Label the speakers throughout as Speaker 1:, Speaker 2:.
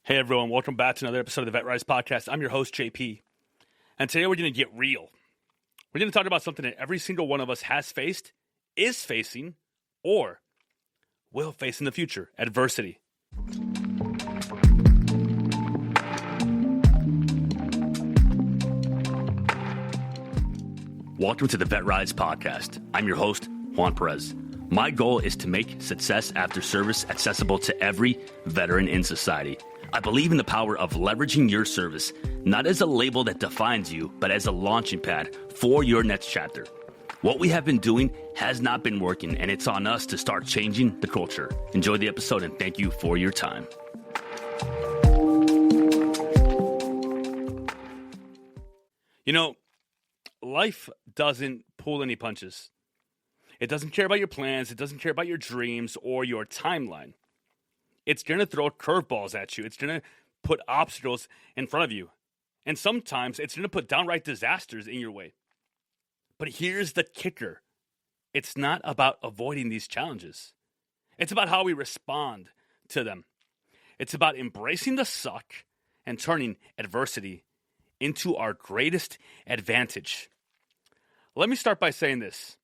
Speaker 1: Hey everyone, welcome back to another episode of the VetRise Podcast. I'm your host, JP, and today we're going to get real. We're going to talk about something that every single one of us has faced, is facing, or will face in the future: adversity. Welcome to the VetRise Podcast. I'm your host, Juan Perez. My goal is to make success after service accessible to every veteran in society. I believe in the power of leveraging your service, not as a label that defines you, but as a launching pad for your next chapter. What we have been doing has not been working, and it's on us to start changing the culture. Enjoy the episode, and thank you for your time. You know, life doesn't pull any punches. It doesn't care about your plans. It doesn't care about your dreams or your timeline. It's going to throw curveballs at you. It's going to put obstacles in front of you. And sometimes it's going to put downright disasters in your way. But here's the kicker. It's not about avoiding these challenges. It's about how we respond to them. It's about embracing the suck and turning adversity into our greatest advantage. Let me start by saying this.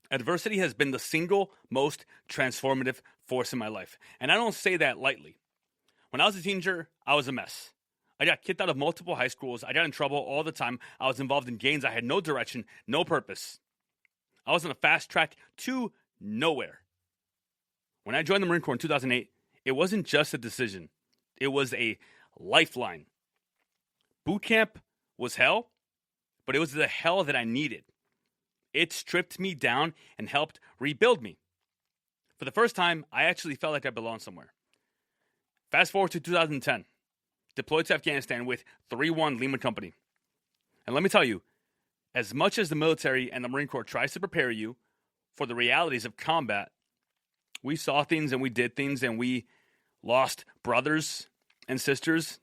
Speaker 1: Adversity has been the single most transformative force in my life. And I don't say that lightly. When I was a teenager, I was a mess. I got kicked out of multiple high schools. I got in trouble all the time. I was involved in gangs. I had no direction, no purpose. I was on a fast track to nowhere. When I joined the Marine Corps in 2008, it wasn't just a decision. It was a lifeline. Boot camp was hell, but it was the hell that I needed. It stripped me down and helped rebuild me. For the first time, I actually felt like I belonged somewhere. Fast forward to 2010, deployed to Afghanistan with 3-1 Lima Company. And let me tell you, as much as the military and the Marine Corps tries to prepare you for the realities of combat, we saw things and we did things and we lost brothers and sisters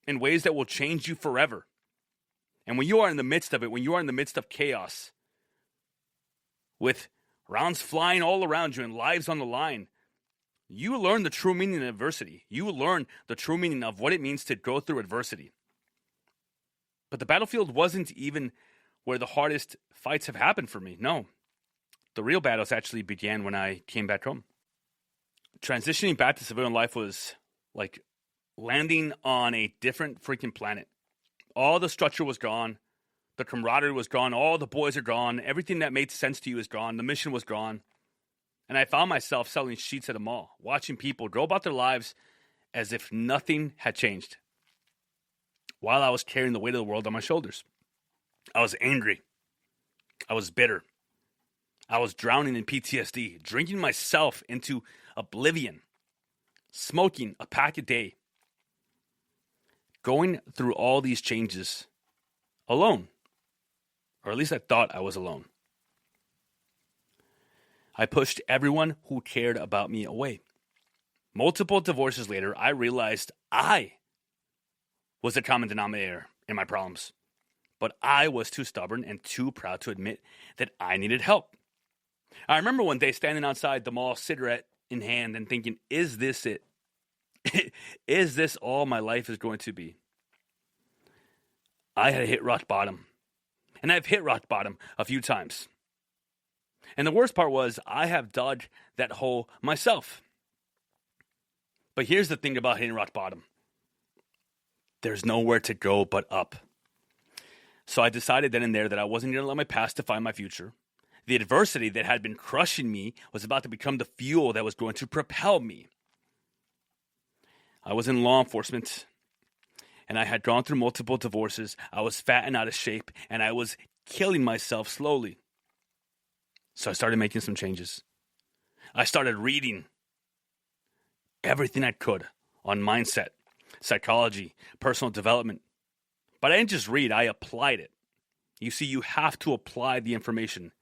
Speaker 1: in ways that will change you forever. And when you are in the midst of it, when you are in the midst of chaos, with rounds flying all around you and lives on the line, you learn the true meaning of adversity. You learn the true meaning of what it means to go through adversity. But the battlefield wasn't even where the hardest fights have happened for me. No. The real battles actually began when I came back home. Transitioning back to civilian life was like landing on a different freaking planet. All the structure was gone. The camaraderie was gone. All the boys are gone. Everything that made sense to you is gone. The mission was gone. And I found myself selling sheets at a mall, watching people go about their lives as if nothing had changed, while I was carrying the weight of the world on my shoulders. I was angry. I was bitter. I was drowning in PTSD, drinking myself into oblivion, smoking a pack a day, going through all these changes alone. Or at least I thought I was alone. I pushed everyone who cared about me away. Multiple divorces later, I realized I was the common denominator in my problems. But I was too stubborn and too proud to admit that I needed help. I remember one day standing outside the mall, cigarette in hand, and thinking, is this it? Is this all my life is going to be? I had hit rock bottom. And I've hit rock bottom a few times. And the worst part was I have dug that hole myself. But here's the thing about hitting rock bottom. There's nowhere to go but up. So I decided then and there that I wasn't going to let my past define my future. The adversity that had been crushing me was about to become the fuel that was going to propel me. I was in law enforcement. And I had gone through multiple divorces. I was fat and out of shape, and I was killing myself slowly. So I started making some changes. I started reading everything I could on mindset, psychology, personal development. But I didn't just read, I applied it. You see, you have to apply the information.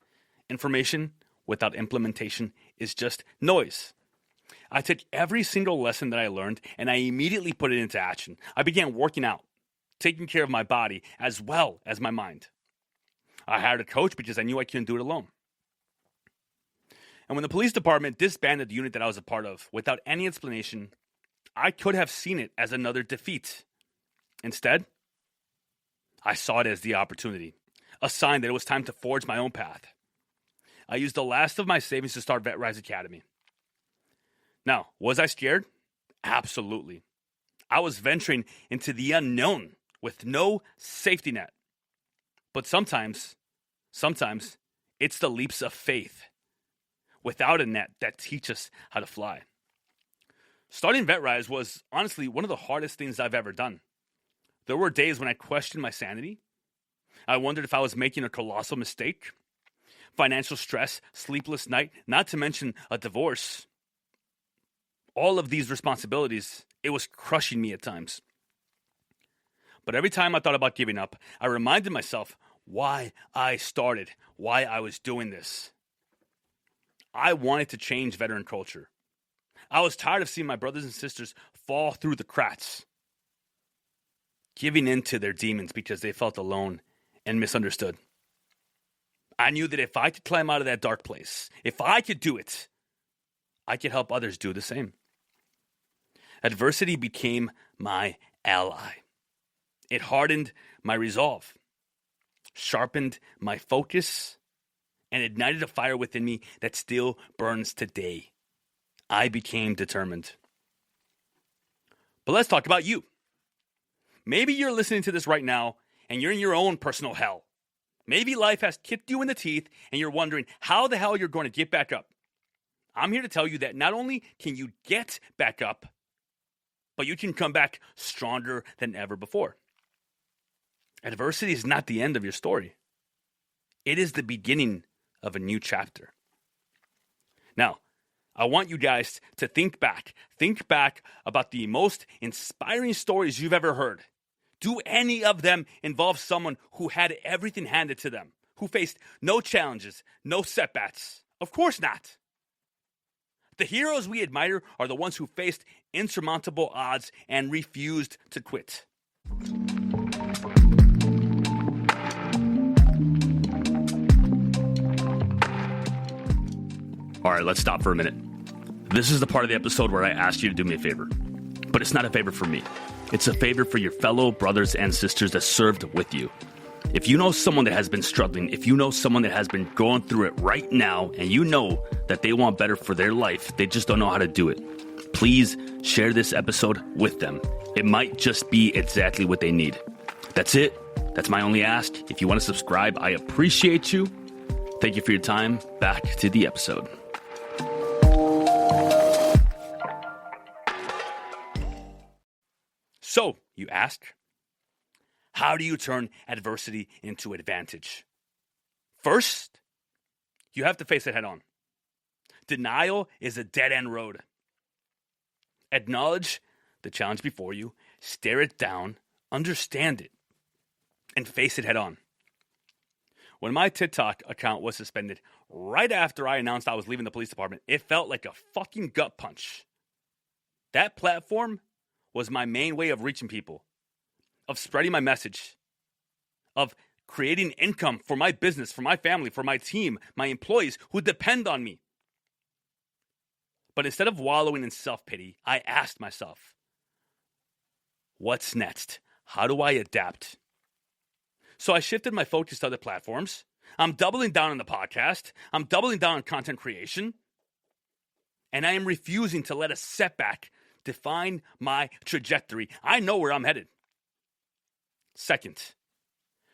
Speaker 1: Information without implementation is just noise. I took every single lesson that I learned and I immediately put it into action. I began working out, taking care of my body as well as my mind. I hired a coach because I knew I couldn't do it alone. And when the police department disbanded the unit that I was a part of, without any explanation, I could have seen it as another defeat. Instead, I saw it as the opportunity, a sign that it was time to forge my own path. I used the last of my savings to start VetRise Academy. Now, was I scared? Absolutely. I was venturing into the unknown with no safety net. But sometimes it's the leaps of faith without a net that teach us how to fly. Starting VetRise was honestly one of the hardest things I've ever done. There were days when I questioned my sanity. I wondered if I was making a colossal mistake. Financial stress, sleepless night, not to mention a divorce. All of these responsibilities, it was crushing me at times. But every time I thought about giving up, I reminded myself why I started, why I was doing this. I wanted to change veteran culture. I was tired of seeing my brothers and sisters fall through the cracks, giving in to their demons because they felt alone and misunderstood. I knew that if I could climb out of that dark place, if I could do it, I could help others do the same. Adversity became my ally. It hardened my resolve, sharpened my focus, and ignited a fire within me that still burns today. I became determined. But let's talk about you. Maybe you're listening to this right now and you're in your own personal hell. Maybe life has kicked you in the teeth and you're wondering how the hell you're going to get back up. I'm here to tell you that not only can you get back up, but you can come back stronger than ever before. Adversity is not the end of your story. It is the beginning of a new chapter. Now, I want you guys to think back about the most inspiring stories you've ever heard. Do any of them involve someone who had everything handed to them, who faced no challenges, no setbacks? Of course not. The heroes we admire are the ones who faced insurmountable odds and refused to quit. All right, let's stop for a minute. This is the part of the episode where I ask you to do me a favor. But it's not a favor for me. It's a favor for your fellow brothers and sisters that served with you. If you know someone that has been struggling, if you know someone that has been going through it right now, and you know that they want better for their life, they just don't know how to do it, please share this episode with them. It might just be exactly what they need. That's it. That's my only ask. If you want to subscribe, I appreciate you. Thank you for your time. Back to the episode. So, you ask, how do you turn adversity into advantage? First, you have to face it head on. Denial is a dead-end road. Acknowledge the challenge before you, stare it down, understand it, and face it head on. When my TikTok account was suspended right after I announced I was leaving the police department, it felt like a fucking gut punch. That platform was my main way of reaching people, of spreading my message, of creating income for my business, for my family, for my team, my employees who depend on me. But instead of wallowing in self-pity, I asked myself, what's next? How do I adapt? So I shifted my focus to other platforms. I'm doubling down on the podcast. I'm doubling down on content creation. And I am refusing to let a setback define my trajectory. I know where I'm headed. Second,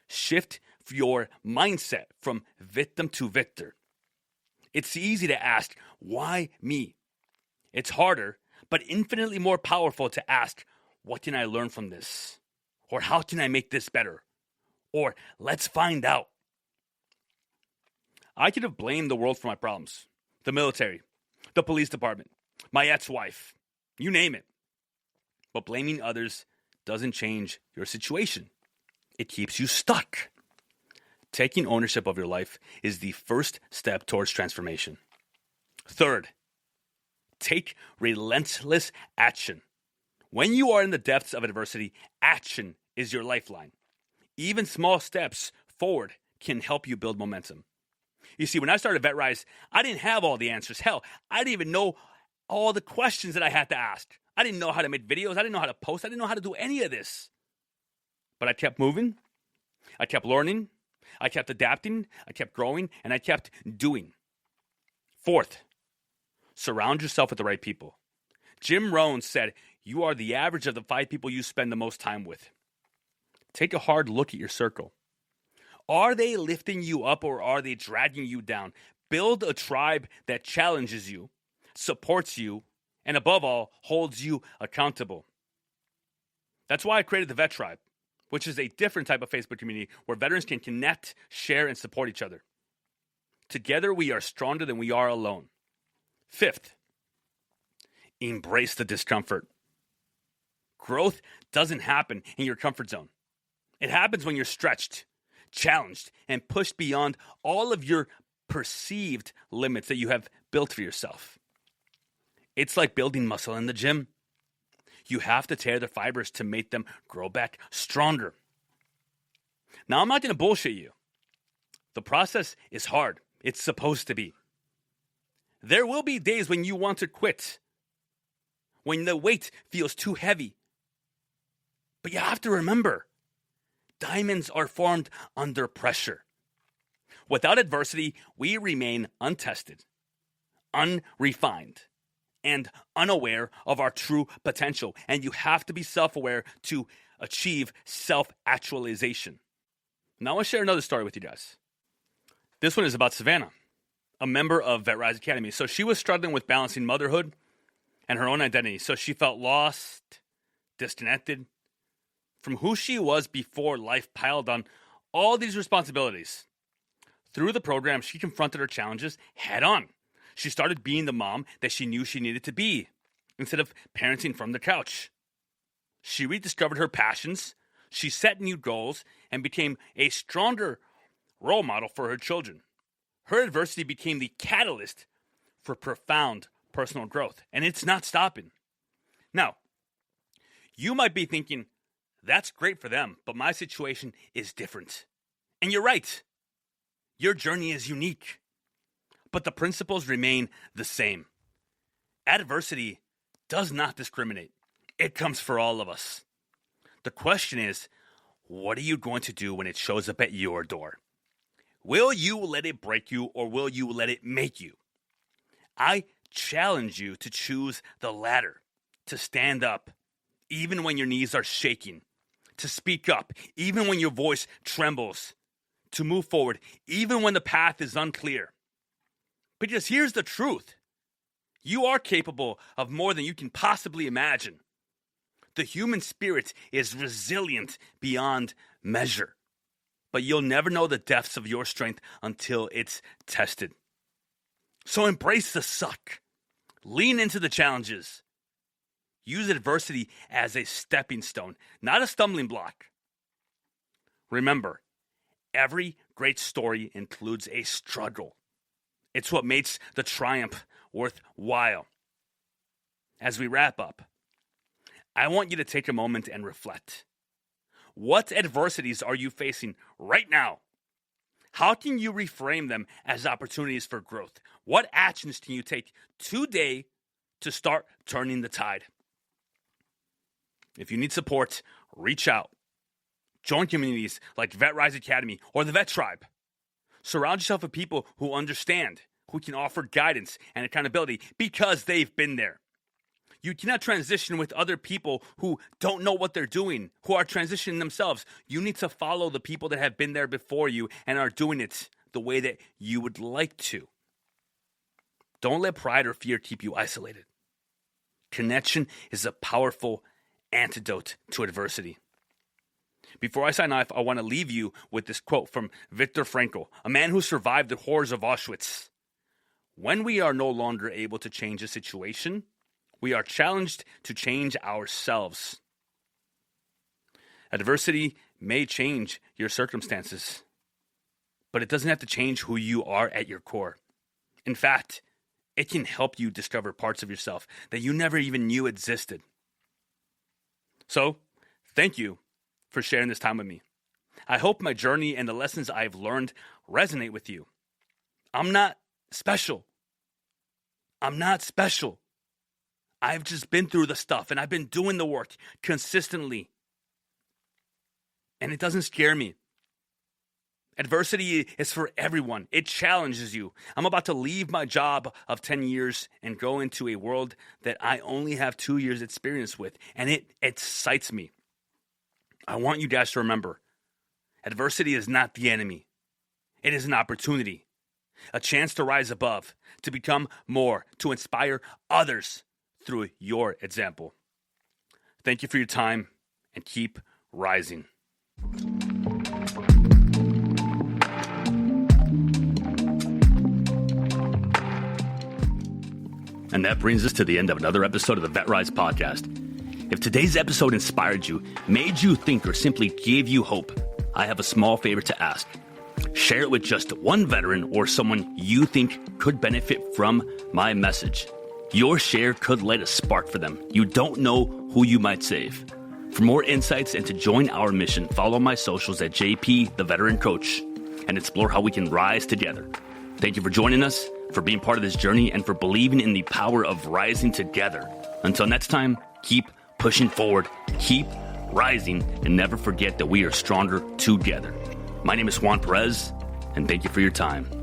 Speaker 1: shift your mindset from victim to victor. It's easy to ask, why me? It's harder, but infinitely more powerful to ask, what can I learn from this? Or how can I make this better? Or let's find out. I could have blamed the world for my problems. The military, the police department, my ex-wife, you name it. But blaming others doesn't change your situation. It keeps you stuck. Taking ownership of your life is the first step towards transformation. Third, take relentless action. When you are in the depths of adversity, action is your lifeline. Even small steps forward can help you build momentum. You see, when I started VetRise, I didn't have all the answers. Hell, I didn't even know all the questions that I had to ask. I didn't know how to make videos. I didn't know how to post. I didn't know how to do any of this. But I kept moving. I kept learning. I kept adapting. I kept growing. And I kept doing. Fourth, surround yourself with the right people. Jim Rohn said, you are the average of the 5 people you spend the most time with. Take a hard look at your circle. Are they lifting you up or are they dragging you down? Build a tribe that challenges you, supports you, and above all, holds you accountable. That's why I created the Vet Tribe, which is a different type of Facebook community where veterans can connect, share, and support each other. Together, we are stronger than we are alone. Fifth, embrace the discomfort. Growth doesn't happen in your comfort zone. It happens when you're stretched, challenged, and pushed beyond all of your perceived limits that you have built for yourself. It's like building muscle in the gym. You have to tear the fibers to make them grow back stronger. Now, I'm not going to bullshit you. The process is hard. It's supposed to be. There will be days when you want to quit, when the weight feels too heavy. But you have to remember, diamonds are formed under pressure. Without adversity, we remain untested, unrefined, and unaware of our true potential. And you have to be self-aware to achieve self-actualization. Now I want to share another story with you guys. This one is about Savannah, a member of VetRise Academy. So she was struggling with balancing motherhood and her own identity. So she felt lost, disconnected from who she was before life piled on all these responsibilities. Through the program, she confronted her challenges head on. She started being the mom that she knew she needed to be, instead of parenting from the couch. She rediscovered her passions, she set new goals, and became a stronger role model for her children. Her adversity became the catalyst for profound personal growth, and it's not stopping. Now, you might be thinking, that's great for them, but my situation is different. And you're right. Your journey is unique, but the principles remain the same. Adversity does not discriminate. It comes for all of us. The question is, what are you going to do when it shows up at your door? Will you let it break you or will you let it make you? I challenge you to choose the latter, to stand up, even when your knees are shaking, to speak up, even when your voice trembles, to move forward, even when the path is unclear. Because here's the truth. You are capable of more than you can possibly imagine. The human spirit is resilient beyond measure. But you'll never know the depths of your strength until it's tested. So embrace the suck. Lean into the challenges. Use adversity as a stepping stone, not a stumbling block. Remember, every great story includes a struggle. It's what makes the triumph worthwhile. As we wrap up, I want you to take a moment and reflect. What adversities are you facing right now? How can you reframe them as opportunities for growth? What actions can you take today to start turning the tide? If you need support, reach out. Join communities like VetRise Academy or the Vet Tribe. Surround yourself with people who understand, who can offer guidance and accountability because they've been there. You cannot transition with other people who don't know what they're doing, who are transitioning themselves. You need to follow the people that have been there before you and are doing it the way that you would like to. Don't let pride or fear keep you isolated. Connection is a powerful antidote to adversity. Before I sign off, I want to leave you with this quote from Viktor Frankl, a man who survived the horrors of Auschwitz. When we are no longer able to change a situation, we are challenged to change ourselves. Adversity may change your circumstances, but it doesn't have to change who you are at your core. In fact, it can help you discover parts of yourself that you never even knew existed. So, thank you for sharing this time with me. I hope my journey and the lessons I've learned resonate with you. I'm not special. I'm not special. I've just been through the stuff and I've been doing the work consistently. And it doesn't scare me. Adversity is for everyone. It challenges you. I'm about to leave my job of 10 years and go into a world that I only have 2 years experience with. And it excites me. I want you guys to remember, adversity is not the enemy. It is an opportunity, a chance to rise above, to become more, to inspire others through your example. Thank you for your time and keep rising. And that brings us to the end of another episode of the VetRise Podcast. If today's episode inspired you, made you think, or simply gave you hope, I have a small favor to ask. Share it with just one veteran or someone you think could benefit from my message. Your share could light a spark for them. You don't know who you might save. For more insights and to join our mission, follow my socials at JP the Veteran Coach and explore how we can rise together. Thank you for joining us, for being part of this journey, and for believing in the power of rising together. Until next time, keep pushing forward, keep rising, and never forget that we are stronger together. My name is Juan Perez, and thank you for your time.